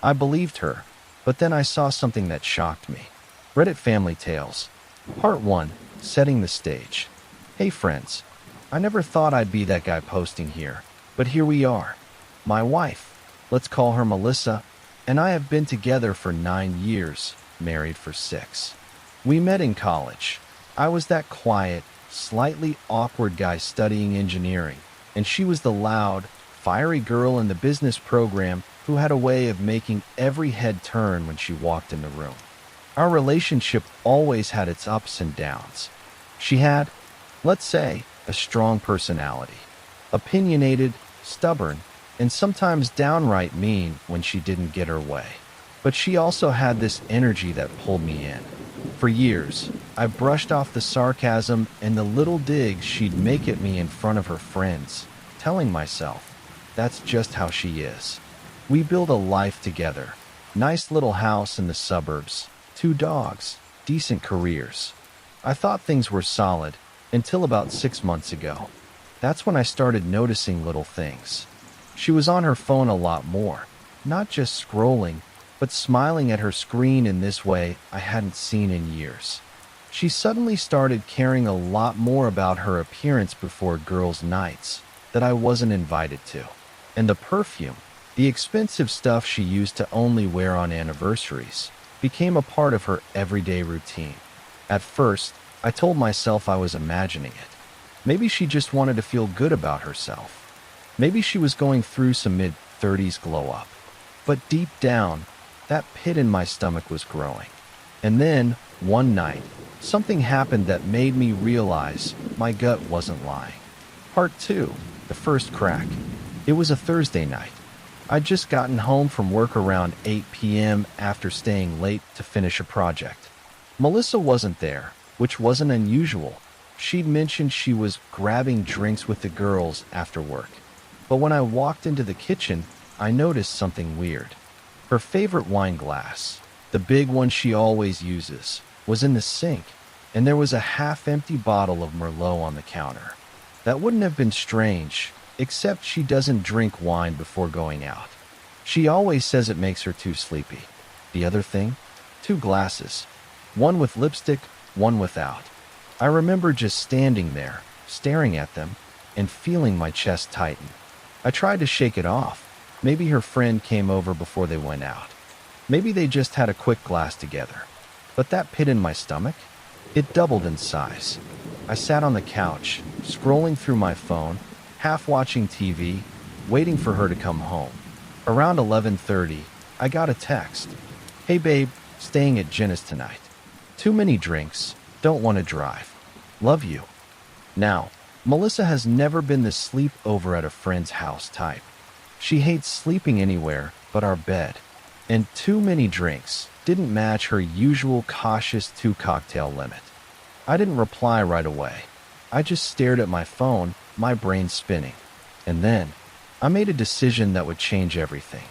I believed her, but then I saw something that shocked me. Reddit Family Tales. Part 1. Setting the Stage. Hey friends. I never thought I'd be that guy posting here, but here we are. My wife, let's call her Melissa, and I have been together for 9 years, married for 6. We met in college. I was that quiet, slightly awkward guy studying engineering, and she was the loud, fiery girl in the business program who had a way of making every head turn when she walked in the room. Our relationship always had its ups and downs. She had, let's say, a strong personality, opinionated, stubborn, and sometimes downright mean when she didn't get her way. But she also had this energy that pulled me in. For years, I brushed off the sarcasm and the little digs she'd make at me in front of her friends, telling myself, that's just how she is. We built a life together. Nice little house in the suburbs, 2 dogs, decent careers. I thought things were solid until about 6 months ago. That's when I started noticing little things. She was on her phone a lot more, not just scrolling, but smiling at her screen in this way I hadn't seen in years. She suddenly started caring a lot more about her appearance before girls' nights that I wasn't invited to. And the perfume, the expensive stuff she used to only wear on anniversaries, became a part of her everyday routine. At first, I told myself I was imagining it. Maybe she just wanted to feel good about herself. Maybe she was going through some mid-30s glow-up. But deep down, that pit in my stomach was growing. And then, one night, something happened that made me realize my gut wasn't lying. Part 2. The first crack. It was a Thursday night. I'd just gotten home from work around 8 p.m. after staying late to finish a project. Melissa wasn't there, which wasn't unusual. She'd mentioned she was grabbing drinks with the girls after work. But when I walked into the kitchen, I noticed something weird. Her favorite wine glass, the big one she always uses, was in the sink, and there was a half-empty bottle of Merlot on the counter. That wouldn't have been strange, except she doesn't drink wine before going out. She always says it makes her too sleepy. The other thing? 2 glasses. One with lipstick, one without. I remember just standing there, staring at them, and feeling my chest tighten. I tried to shake it off. Maybe her friend came over before they went out. Maybe they just had a quick glass together. But that pit in my stomach? It doubled in size. I sat on the couch, scrolling through my phone, half watching TV, waiting for her to come home. Around 11:30, I got a text. Hey babe, staying at Jenna's tonight. Too many drinks, don't want to drive. Love you. Now, Melissa has never been the sleep over at a friend's house type. She hates sleeping anywhere but our bed. And too many drinks didn't match her usual cautious 2-cocktail limit. I didn't reply right away. I just stared at my phone, my brain spinning. And then, I made a decision that would change everything.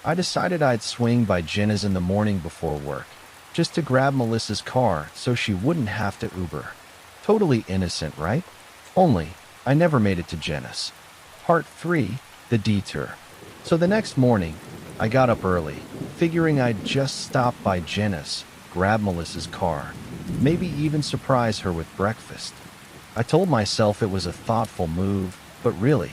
I decided I'd swing by Jenna's in the morning before work, just to grab Melissa's car so she wouldn't have to Uber. Totally innocent, right? Only, I never made it to Jenna's. Part 3. The Detour. So the next morning, I got up early, figuring I'd just stop by Jenna's, grab Melissa's car, maybe even surprise her with breakfast. I told myself it was a thoughtful move, but really,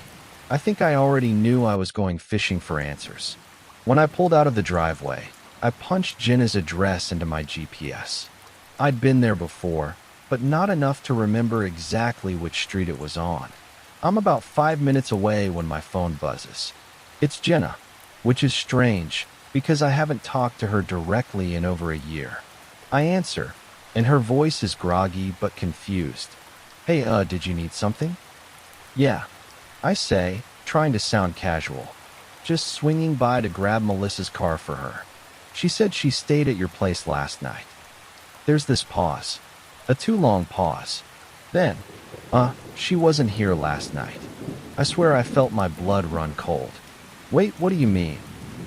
I think I already knew I was going fishing for answers. When I pulled out of the driveway, I punched Jenna's address into my GPS. I'd been there before, but not enough to remember exactly which street it was on. I'm about 5 minutes away when my phone buzzes. It's Jenna, which is strange because I haven't talked to her directly in over a year. I answer, and her voice is groggy but confused. Hey, did you need something? Yeah, I say, trying to sound casual. Just swinging by to grab Melissa's car for her. She said she stayed at your place last night. There's this pause. A too long pause. Then, she wasn't here last night. I swear I felt my blood run cold. Wait, what do you mean?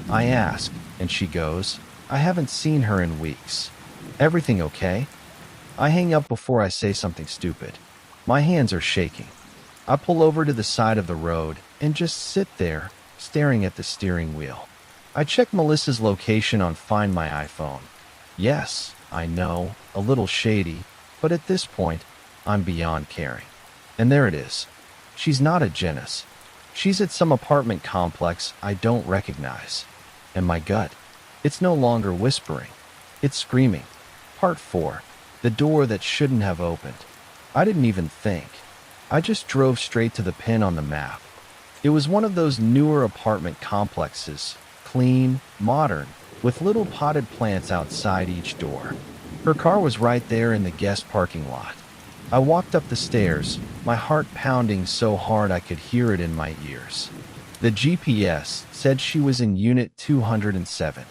I ask, and she goes, I haven't seen her in weeks. Everything okay? I hang up before I say something stupid. My hands are shaking. I pull over to the side of the road and just sit there, staring at the steering wheel. I checked Melissa's location on Find My iPhone. Yes, I know, a little shady, but at this point, I'm beyond caring. And there it is. She's not at Jenna's. She's at some apartment complex I don't recognize. And my gut, it's no longer whispering. It's screaming. Part 4. The door that shouldn't have opened. I didn't even think. I just drove straight to the pin on the map. It was one of those newer apartment complexes, clean, modern, with little potted plants outside each door. Her car was right there in the guest parking lot. I walked up the stairs, my heart pounding so hard I could hear it in my ears. The GPS said she was in Unit 207.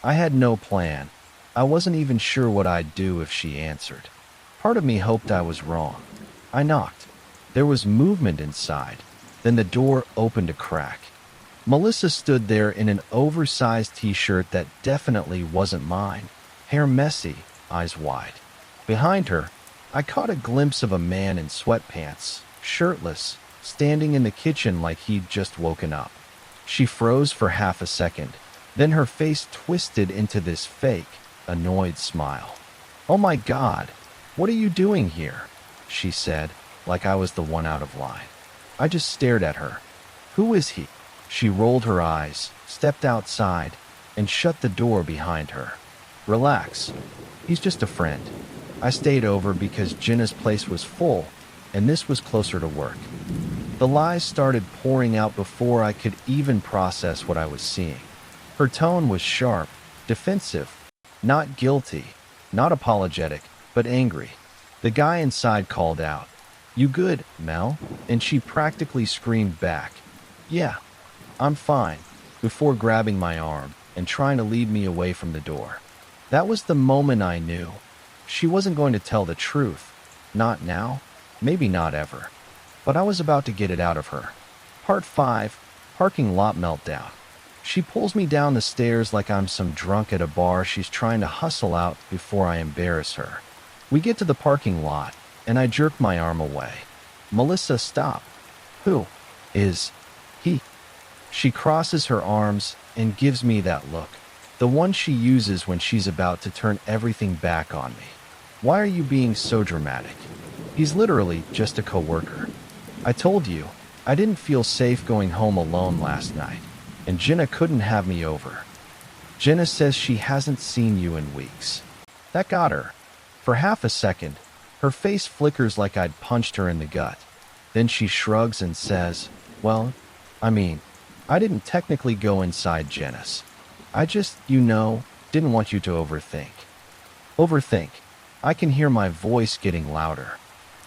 I had no plan. I wasn't even sure what I'd do if she answered. Part of me hoped I was wrong. I knocked. There was movement inside. Then the door opened a crack. Melissa stood there in an oversized t-shirt that definitely wasn't mine. Hair messy, eyes wide. Behind her, I caught a glimpse of a man in sweatpants, shirtless, standing in the kitchen like he'd just woken up. She froze for half a second, then her face twisted into this fake, annoyed smile. "Oh my God, what are you doing here?" she said, like I was the one out of line. I just stared at her. "Who is he?" She rolled her eyes, stepped outside, and shut the door behind her. "Relax. He's just a friend. I stayed over because Jenna's place was full, and this was closer to work." The lies started pouring out before I could even process what I was seeing. Her tone was sharp, defensive, not guilty, not apologetic, but angry. The guy inside called out, "You good, Mel?" And she practically screamed back, "Yeah, I'm fine," before grabbing my arm and trying to lead me away from the door. That was the moment I knew. She wasn't going to tell the truth. Not now, maybe not ever. But I was about to get it out of her. Part 5. Parking Lot Meltdown. She pulls me down the stairs like I'm some drunk at a bar she's trying to hustle out before I embarrass her. We get to the parking lot, and I jerk my arm away. "Melissa, stop." "Who is he?" She crosses her arms and gives me that look, the one she uses when she's about to turn everything back on me. "Why are you being so dramatic? He's literally just a coworker. I told you, I didn't feel safe going home alone last night, and Jenna couldn't have me over. Jenna says she hasn't seen you in weeks." That got her. For half a second, her face flickers like I'd punched her in the gut. Then she shrugs and says, "Well, I mean, I didn't technically go inside Jenna's. I just, didn't want you to overthink." Overthink. I can hear my voice getting louder.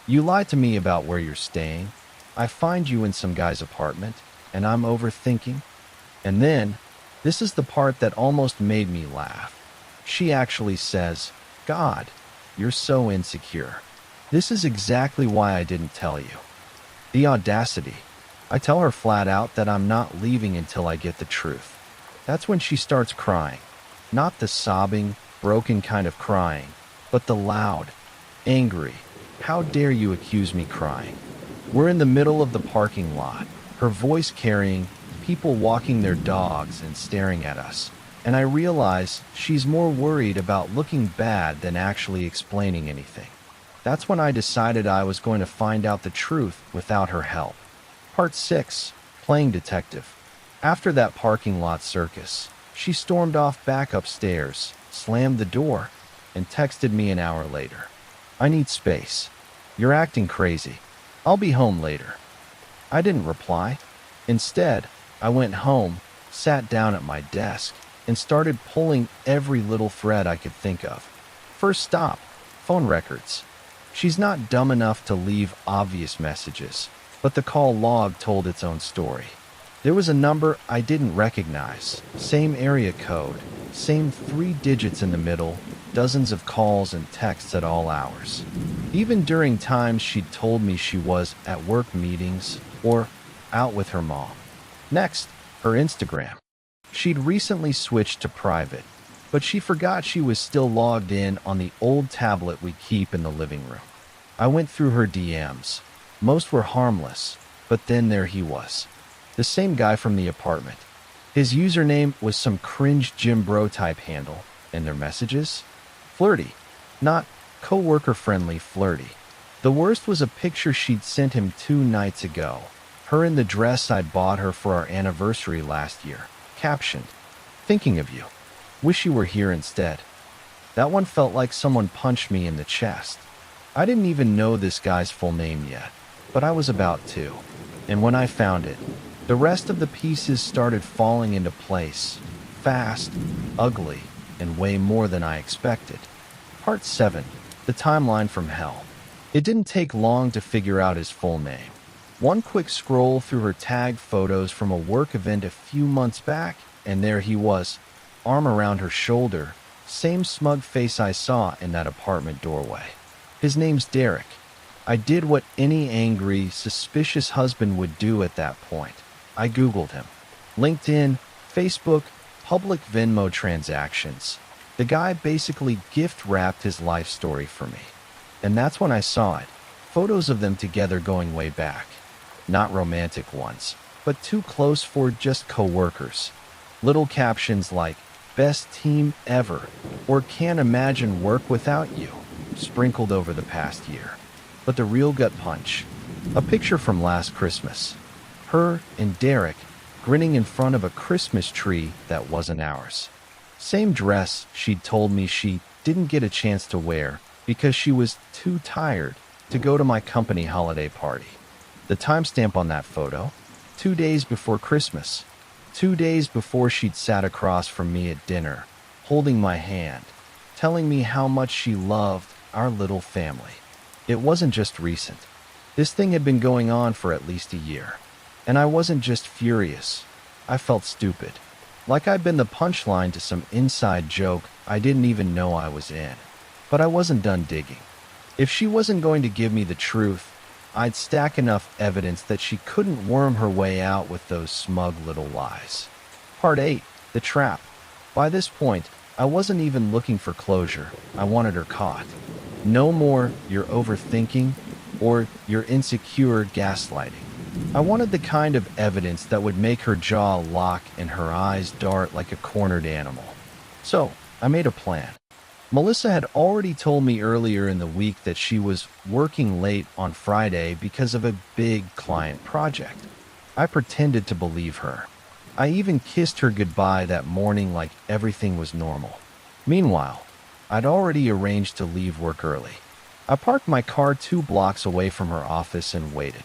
"You lied to me about where you're staying. I find you in some guy's apartment, and I'm overthinking." And then, this is the part that almost made me laugh. She actually says, "God, you're so insecure. This is exactly why I didn't tell you." The audacity. I tell her flat out that I'm not leaving until I get the truth. That's when she starts crying. Not the sobbing, broken kind of crying, but the loud, angry, "How dare you accuse me?" crying. We're in the middle of the parking lot, her voice carrying, people walking their dogs and staring at us. And I realize she's more worried about looking bad than actually explaining anything. That's when I decided I was going to find out the truth without her help. Part 6. Playing detective. After that parking lot circus, she stormed off back upstairs, slammed the door, and texted me an hour later. "I need space. You're acting crazy. I'll be home later." I didn't reply. Instead, I went home, sat down at my desk, and started pulling every little thread I could think of. First stop, phone records. She's not dumb enough to leave obvious messages, but the call log told its own story. There was a number I didn't recognize, same area code, same 3 digits in the middle, dozens of calls and texts at all hours. Even during times she'd told me she was at work meetings or out with her mom. Next, her Instagram. She'd recently switched to private, but she forgot she was still logged in on the old tablet we keep in the living room. I went through her DMs. Most were harmless, but then there he was. The same guy from the apartment. His username was some cringe gym bro type handle, and their messages? Flirty. Not coworker friendly flirty. The worst was a picture she'd sent him 2 nights ago. Her in the dress I'd bought her for our anniversary last year. Captioned, "Thinking of you. Wish you were here instead." That one felt like someone punched me in the chest. I didn't even know this guy's full name yet, but I was about to. And when I found it, the rest of the pieces started falling into place. Fast, ugly, and way more than I expected. Part 7. The Timeline from Hell. It didn't take long to figure out his full name. One quick scroll through her tagged photos from a work event a few months back, and there he was, arm around her shoulder, same smug face I saw in that apartment doorway. His name's Derek. I did what any angry, suspicious husband would do at that point. I Googled him. LinkedIn, Facebook, public Venmo transactions. The guy basically gift-wrapped his life story for me. And that's when I saw it. Photos of them together going way back. Not romantic ones, but too close for just co-workers. Little captions like, "Best team ever," or "Can't imagine work without you," sprinkled over the past year. But the real gut punch. A picture from last Christmas. Her and Derek grinning in front of a Christmas tree that wasn't ours. Same dress she'd told me she didn't get a chance to wear because she was too tired to go to my company holiday party. The timestamp on that photo, 2 days before Christmas. 2 days before she'd sat across from me at dinner, holding my hand, telling me how much she loved our little family. It wasn't just recent. This thing had been going on for at least a year. And I wasn't just furious. I felt stupid. Like I'd been the punchline to some inside joke I didn't even know I was in. But I wasn't done digging. If she wasn't going to give me the truth, I'd stack enough evidence that she couldn't worm her way out with those smug little lies. Part 8. The Trap. By this point, I wasn't even looking for closure. I wanted her caught. No more "you're overthinking" or "you're insecure" gaslighting. I wanted the kind of evidence that would make her jaw lock and her eyes dart like a cornered animal. So, I made a plan. Melissa had already told me earlier in the week that she was working late on Friday because of a big client project. I pretended to believe her. I even kissed her goodbye that morning like everything was normal. Meanwhile, I'd already arranged to leave work early. I parked my car 2 blocks away from her office and waited.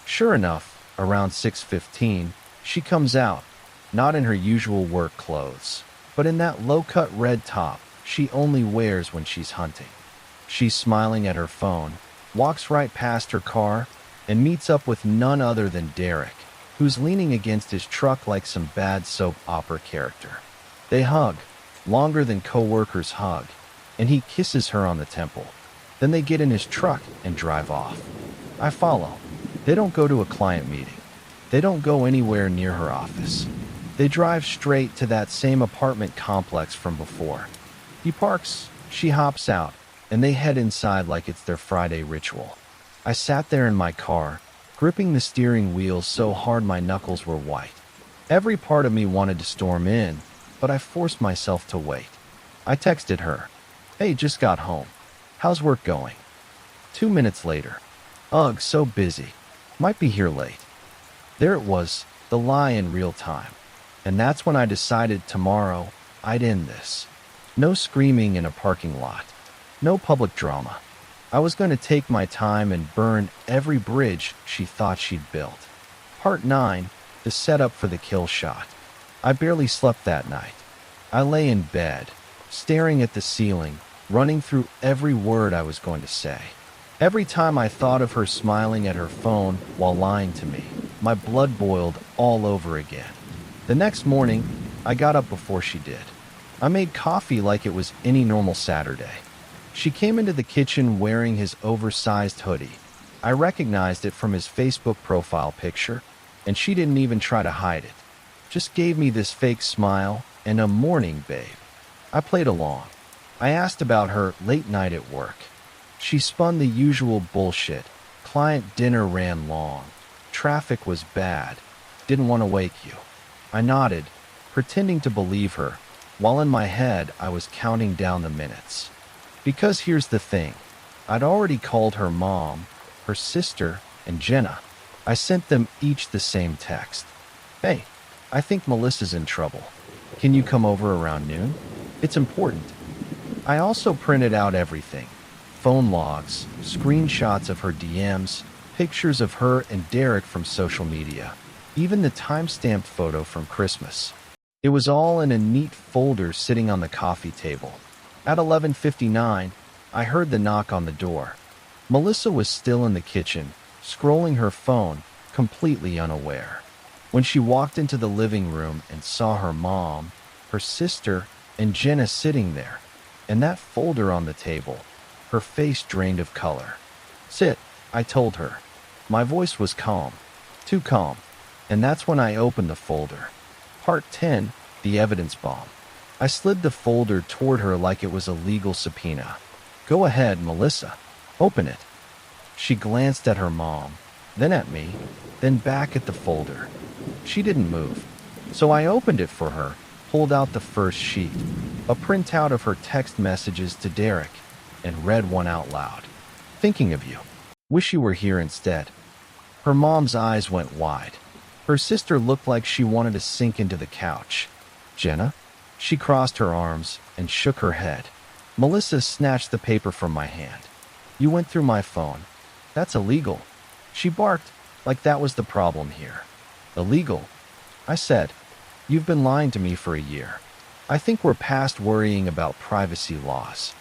Sure enough, around 6:15, she comes out, not in her usual work clothes, but in that low-cut red top she only wears when she's hunting. She's smiling at her phone, walks right past her car, and meets up with none other than Derek, who's leaning against his truck like some bad soap opera character. They hug, longer than co-workers hug, and he kisses her on the temple. Then they get in his truck and drive off. I follow. They don't go to a client meeting. They don't go anywhere near her office. They drive straight to that same apartment complex from before. He parks, she hops out, and they head inside like it's their Friday ritual. I sat there in my car, gripping the steering wheel so hard my knuckles were white. Every part of me wanted to storm in, but I forced myself to wait. I texted her, "Hey, just got home. How's work going?" 2 minutes later, "Ugh, so busy. Might be here late." There it was, the lie in real time. And that's when I decided tomorrow I'd end this. No screaming in a parking lot. No public drama. I was going to take my time and burn every bridge she thought she'd built. Part 9. The setup for the kill shot. I barely slept that night. I lay in bed, staring at the ceiling, running through every word I was going to say. Every time I thought of her smiling at her phone while lying to me, my blood boiled all over again. The next morning, I got up before she did. I made coffee like it was any normal Saturday. She came into the kitchen wearing his oversized hoodie. I recognized it from his Facebook profile picture, and she didn't even try to hide it. Just gave me this fake smile and a "morning, babe." I played along. I asked about her late night at work. She spun the usual bullshit. Client dinner ran long. Traffic was bad. Didn't want to wake you. I nodded, pretending to believe her, while in my head I was counting down the minutes. Because here's the thing, I'd already called her mom, her sister, and Jenna. I sent them each the same text. Hey, I think Melissa's in trouble. Can you come over around noon? It's important. I also printed out everything. Phone logs, screenshots of her DMs, pictures of her and Derek from social media, even the time-stamped photo from Christmas. It was all in a neat folder sitting on the coffee table. At 11:59, I heard the knock on the door. Melissa was still in the kitchen, scrolling her phone, completely unaware. When she walked into the living room and saw her mom, her sister, and Jenna sitting there, and that folder on the table, her face drained of color. "Sit," I told her. My voice was calm, too calm, and that's when I opened the folder. Part 10, The Evidence Bomb. I slid the folder toward her like it was a legal subpoena. "Go ahead, Melissa. Open it." She glanced at her mom, then at me, then back at the folder. She didn't move, so I opened it for her, pulled out the first sheet, a printout of her text messages to Derek, and read one out loud. "Thinking of you. Wish you were here instead." Her mom's eyes went wide. Her sister looked like she wanted to sink into the couch. "Jenna?" She crossed her arms and shook her head. Melissa snatched the paper from my hand. "You went through my phone. That's illegal." She barked, like that was the problem here. "Illegal?" I said. "You've been lying to me for a year. I think we're past worrying about privacy laws."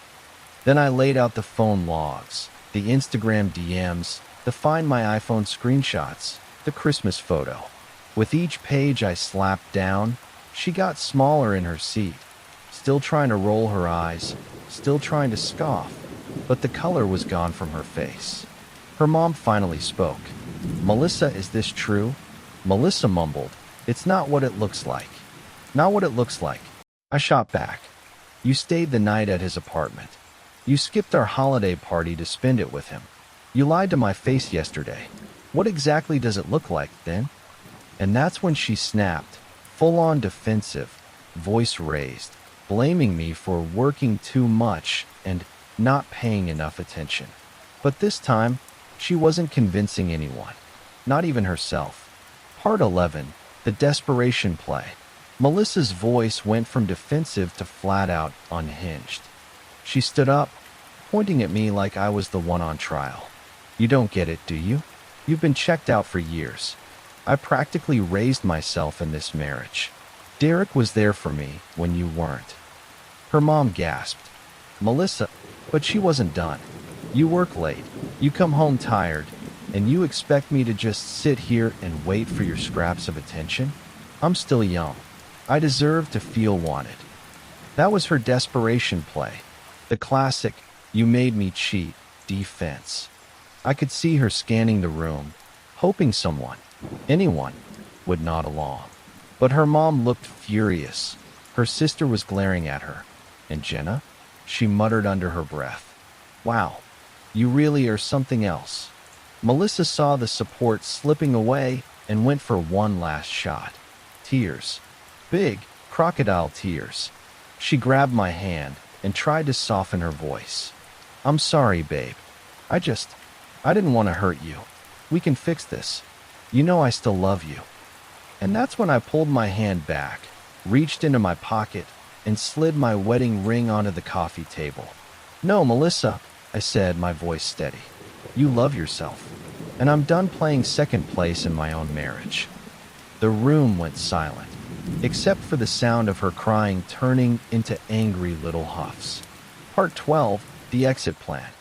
Then I laid out the phone logs, the Instagram DMs, the Find My iPhone screenshots, the Christmas photo. With each page I slapped down, she got smaller in her seat, still trying to roll her eyes, still trying to scoff, but the color was gone from her face. Her mom finally spoke. "Melissa, is this true?" Melissa mumbled, "It's not what it looks like." "Not what it looks like." I shot back. "You stayed the night at his apartment. You skipped our holiday party to spend it with him. You lied to my face yesterday. What exactly does it look like, then?" And that's when she snapped, full-on defensive, voice raised, blaming me for working too much and not paying enough attention. But this time, she wasn't convincing anyone, not even herself. Part 11, The Desperation Play. Melissa's voice went from defensive to flat-out unhinged. She stood up, pointing at me like I was the one on trial. "You don't get it, do you? You've been checked out for years. I practically raised myself in this marriage. Derek was there for me when you weren't." Her mom gasped. "Melissa," but she wasn't done. "You work late, you come home tired, and you expect me to just sit here and wait for your scraps of attention? I'm still young. I deserve to feel wanted." That was her desperation play. The classic, "you made me cheat" defense. I could see her scanning the room, hoping someone, anyone, would nod along. But her mom looked furious. Her sister was glaring at her. "And Jenna?" she muttered under her breath. "Wow, you really are something else." Melissa saw the support slipping away and went for one last shot. Tears. Big, crocodile tears. She grabbed my hand and tried to soften her voice. "I'm sorry, babe. I didn't want to hurt you. We can fix this. You know I still love you." And that's when I pulled my hand back, reached into my pocket, and slid my wedding ring onto the coffee table. "No, Melissa," I said, my voice steady. "You love yourself. And I'm done playing second place in my own marriage." The room went silent, except for the sound of her crying turning into angry little huffs. Part 12, The Exit Plan.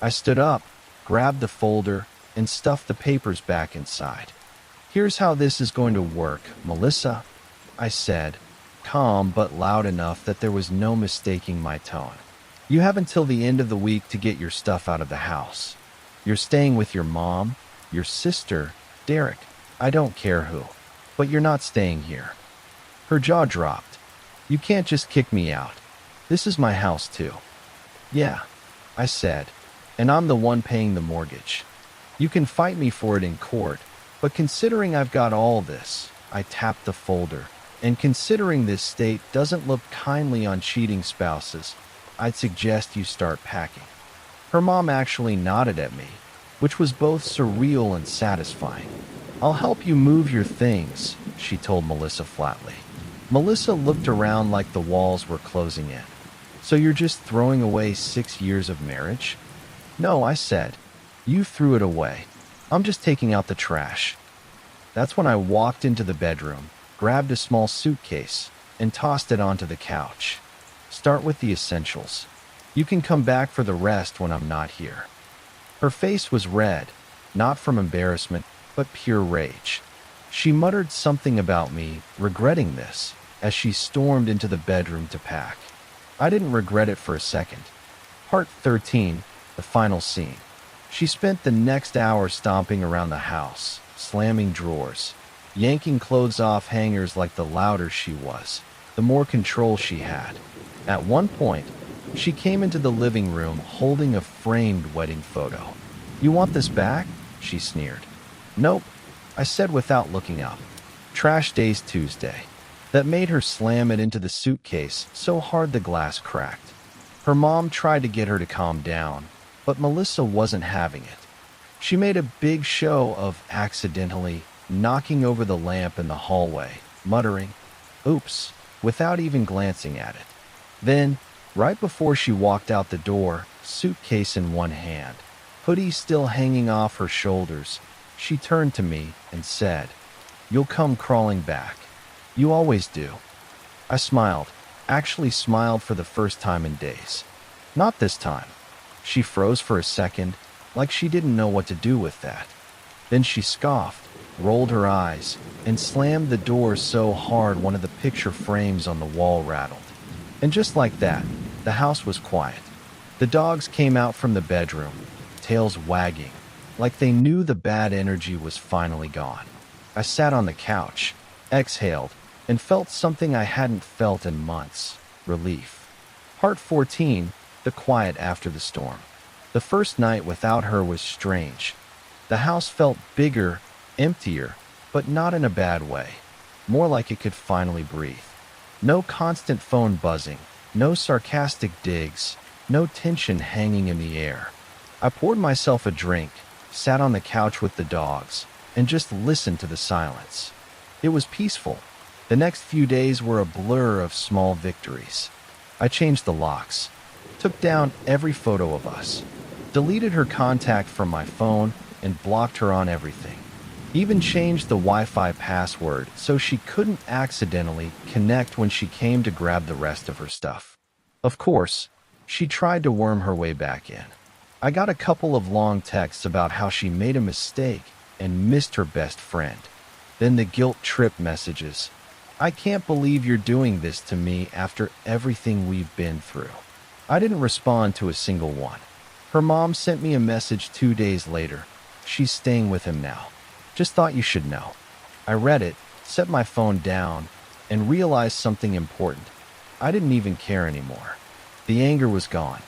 I stood up, grabbed the folder, and stuffed the papers back inside. "Here's how this is going to work, Melissa," I said, calm but loud enough that there was no mistaking my tone. "You have until the end of the week to get your stuff out of the house. You're staying with your mom, your sister, Derek, I don't care who, but you're not staying here." Her jaw dropped. "You can't just kick me out. This is my house too." "Yeah," I said, "and I'm the one paying the mortgage. You can fight me for it in court, but considering I've got all this," I tapped the folder, And considering this state doesn't look kindly on cheating spouses, I'd suggest you start packing. Her mom actually nodded at me, which was both surreal and satisfying. I'll help you move your things, she told Melissa flatly. Melissa looked around like the walls were closing in. So you're just throwing away 6 years of marriage? No, I said. You threw it away. I'm just taking out the trash. That's when I walked into the bedroom, grabbed a small suitcase, and tossed it onto the couch. Start with the essentials. You can come back for the rest when I'm not here. Her face was red, not from embarrassment, but pure rage. She muttered something about me regretting this as she stormed into the bedroom to pack. I didn't regret it for a second. Part 13, the final scene. She spent the next hour stomping around the house, slamming drawers, yanking clothes off hangers. Like the louder she was, the more control she had. At one point, she came into the living room holding a framed wedding photo. You want this back? She sneered. Nope, I said without looking up. Trash Days Tuesday. That made her slam it into the suitcase so hard the glass cracked. Her mom tried to get her to calm down, but Melissa wasn't having it. She made a big show of accidentally knocking over the lamp in the hallway, muttering, "Oops," without even glancing at it. Then, right before she walked out the door, suitcase in one hand, hoodie still hanging off her shoulders, she turned to me and said, "You'll come crawling back. You always do." I smiled, actually smiled for the first time in days. Not this time. She froze for a second, like she didn't know what to do with that. Then she scoffed, rolled her eyes, and slammed the door so hard one of the picture frames on the wall rattled. And just like that, the house was quiet. The dogs came out from the bedroom, tails wagging, like they knew the bad energy was finally gone. I sat on the couch, exhaled, and felt something I hadn't felt in months: relief. Part 14, the quiet after the storm. The first night without her was strange. The house felt bigger, emptier, but not in a bad way. More like it could finally breathe. No constant phone buzzing, no sarcastic digs, no tension hanging in the air. I poured myself a drink, sat on the couch with the dogs, and just listened to the silence. It was peaceful. The next few days were a blur of small victories. I changed the locks, took down every photo of us, deleted her contact from my phone, and blocked her on everything. Even changed the Wi-Fi password so she couldn't accidentally connect when she came to grab the rest of her stuff. Of course, she tried to worm her way back in. I got a couple of long texts about how she made a mistake and missed her best friend. Then the guilt trip messages. "I can't believe you're doing this to me after everything we've been through." I didn't respond to a single one. Her mom sent me a message 2 days later. "She's staying with him now. Just thought you should know." I read it, set my phone down, and realized something important. I didn't even care anymore. The anger was gone.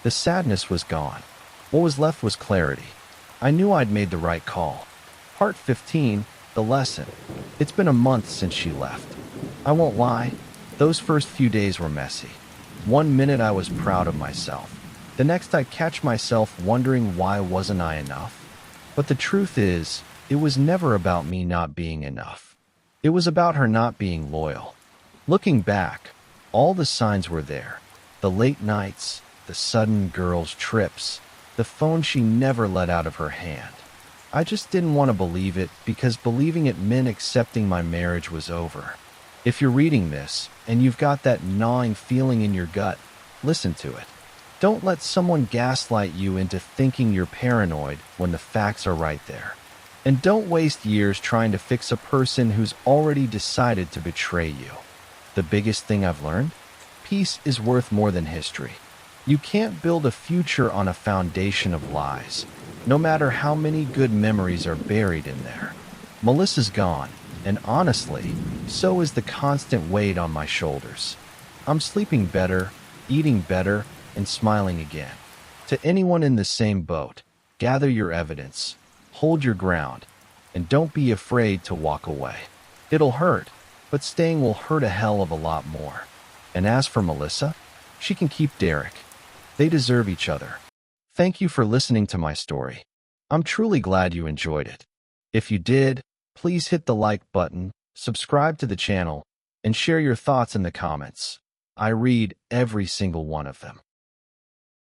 The sadness was gone. What was left was clarity. I knew I'd made the right call. Part 15, the lesson. It's been a month since she left. I won't lie, those first few days were messy. One minute I was proud of myself. The next I'd catch myself wondering why wasn't I enough. But the truth is, it was never about me not being enough. It was about her not being loyal. Looking back, all the signs were there. The late nights, the sudden girls' trips, the phone she never let out of her hand. I just didn't want to believe it because believing it meant accepting my marriage was over. If you're reading this and you've got that gnawing feeling in your gut, listen to it. Don't let someone gaslight you into thinking you're paranoid when the facts are right there. And don't waste years trying to fix a person who's already decided to betray you. The biggest thing I've learned? Peace is worth more than history. You can't build a future on a foundation of lies, no matter how many good memories are buried in there. Melissa's gone, and honestly, so is the constant weight on my shoulders. I'm sleeping better, eating better, and smiling again. To anyone in the same boat, gather your evidence, hold your ground, and don't be afraid to walk away. It'll hurt, but staying will hurt a hell of a lot more. And as for Melissa, she can keep Derek. They deserve each other. Thank you for listening to my story. I'm truly glad you enjoyed it. If you did, please hit the like button, subscribe to the channel, and share your thoughts in the comments. I read every single one of them.